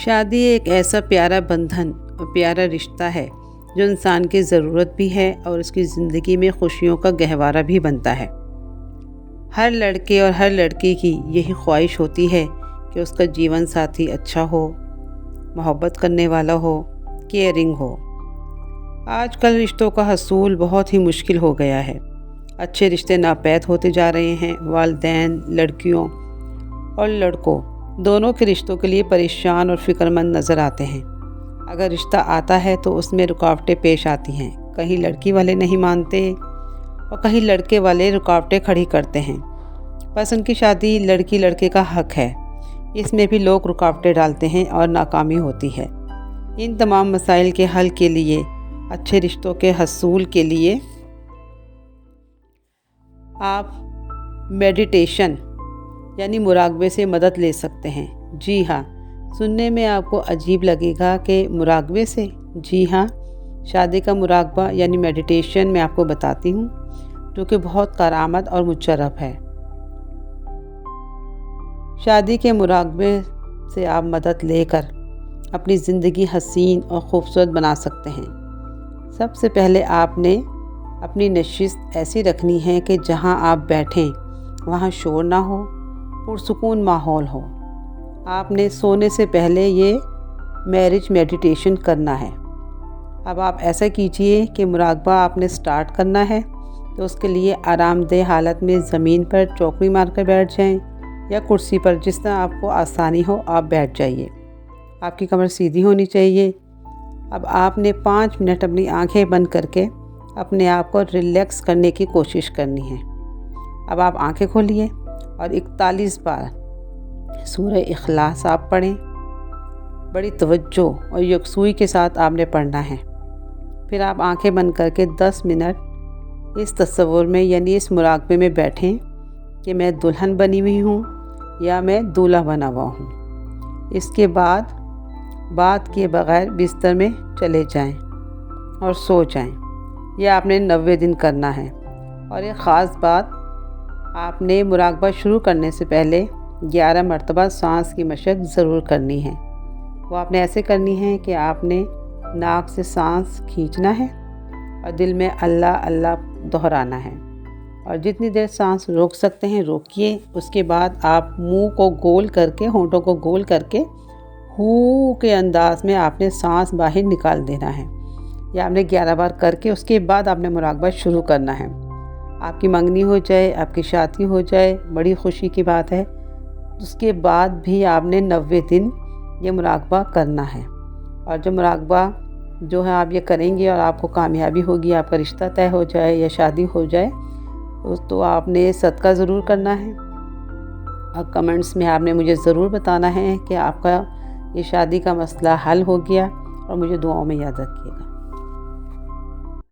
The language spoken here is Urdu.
شادی ایک ایسا پیارا بندھن اور پیارا رشتہ ہے جو انسان کی ضرورت بھی ہے اور اس کی زندگی میں خوشیوں کا گہوارہ بھی بنتا ہے۔ ہر لڑکے اور ہر لڑکی کی یہی خواہش ہوتی ہے کہ اس کا جیون ساتھی اچھا ہو، محبت کرنے والا ہو، کیئرنگ ہو۔ آج کل رشتوں کا حصول بہت ہی مشکل ہو گیا ہے۔ اچھے رشتے ناپید ہوتے جا رہے ہیں۔ والدین لڑکیوں اور لڑکوں دونوں کے رشتوں کے لیے پریشان اور فکر مند نظر آتے ہیں۔ اگر رشتہ آتا ہے تو اس میں رکاوٹیں پیش آتی ہیں۔ کہیں لڑکی والے نہیں مانتے اور کہیں لڑکے والے رکاوٹیں کھڑی کرتے ہیں۔ بس ان کی شادی لڑکی لڑکے کا حق ہے، اس میں بھی لوگ رکاوٹیں ڈالتے ہیں اور ناکامی ہوتی ہے۔ ان تمام مسائل کے حل کے لیے، اچھے رشتوں کے حصول کے لیے آپ میڈیٹیشن یعنی مراقبے سے مدد لے سکتے ہیں۔ جی ہاں، سننے میں آپ کو عجیب لگے گا کہ مراقبے سے؟ جی ہاں، شادی کا مراقبہ یعنی میڈیٹیشن میں آپ کو بتاتی ہوں، جو کہ بہت کارآمد اور مشرف ہے۔ شادی کے مراقبے سے آپ مدد لے کر اپنی زندگی حسین اور خوبصورت بنا سکتے ہیں۔ سب سے پہلے آپ نے اپنی نشست ایسی رکھنی ہے کہ جہاں آپ بیٹھیں وہاں شور نہ ہو، پرسکون ماحول ہو۔ آپ نے سونے سے پہلے یہ میرج میڈیٹیشن کرنا ہے۔ اب آپ ایسا کیجئے کہ مراقبہ آپ نے سٹارٹ کرنا ہے تو اس کے لیے آرام دہ حالت میں زمین پر چوکڑی مار کر بیٹھ جائیں یا کرسی پر، جس طرح آپ کو آسانی ہو آپ بیٹھ جائیے۔ آپ کی کمر سیدھی ہونی چاہیے۔ اب آپ نے 5 منٹ اپنی آنکھیں بند کر کے اپنے آپ کو ریلیکس کرنے کی کوشش کرنی ہے۔ اب آپ آنکھیں کھولیے اور 41 بار سورہ اخلاص آپ پڑھیں۔ بڑی توجہ اور یکسوئی کے ساتھ آپ نے پڑھنا ہے۔ پھر آپ آنکھیں بند کر کے 10 منٹ اس تصور میں یعنی اس مراقبے میں بیٹھیں کہ میں دلہن بنی ہوئی ہوں یا میں دولہا بنا ہوا ہوں۔ اس کے بعد بات کیے بغیر بستر میں چلے جائیں اور سو جائیں۔ یہ آپ نے 90 دن کرنا ہے۔ اور ایک خاص بات، آپ نے مراقبہ شروع کرنے سے پہلے 11 مرتبہ سانس کی مشق ضرور کرنی ہے۔ وہ آپ نے ایسے کرنی ہے کہ آپ نے ناک سے سانس کھینچنا ہے اور دل میں اللہ اللہ دہرانا ہے، اور جتنی دیر سانس روک سکتے ہیں روکیے۔ اس کے بعد آپ منہ کو گول کر کے، ہونٹوں کو گول کر کے ہو کے انداز میں آپ نے سانس باہر نکال دینا ہے۔ یہ آپ نے 11 بار کر کے اس کے بعد آپ نے مراقبہ شروع کرنا ہے۔ آپ کی منگنی ہو جائے، آپ کی شادی ہو جائے، بڑی خوشی کی بات ہے۔ اس کے بعد بھی آپ نے 90 دن یہ مراقبہ کرنا ہے۔ اور جو مراقبہ جو ہے آپ یہ کریں گے اور آپ کو کامیابی ہوگی، آپ کا رشتہ طے ہو جائے یا شادی ہو جائے، تو آپ نے صدقہ ضرور کرنا ہے۔ اور کمنٹس میں آپ نے مجھے ضرور بتانا ہے کہ آپ کا یہ شادی کا مسئلہ حل ہو گیا، اور مجھے دعاؤں میں یاد رکھیے گا۔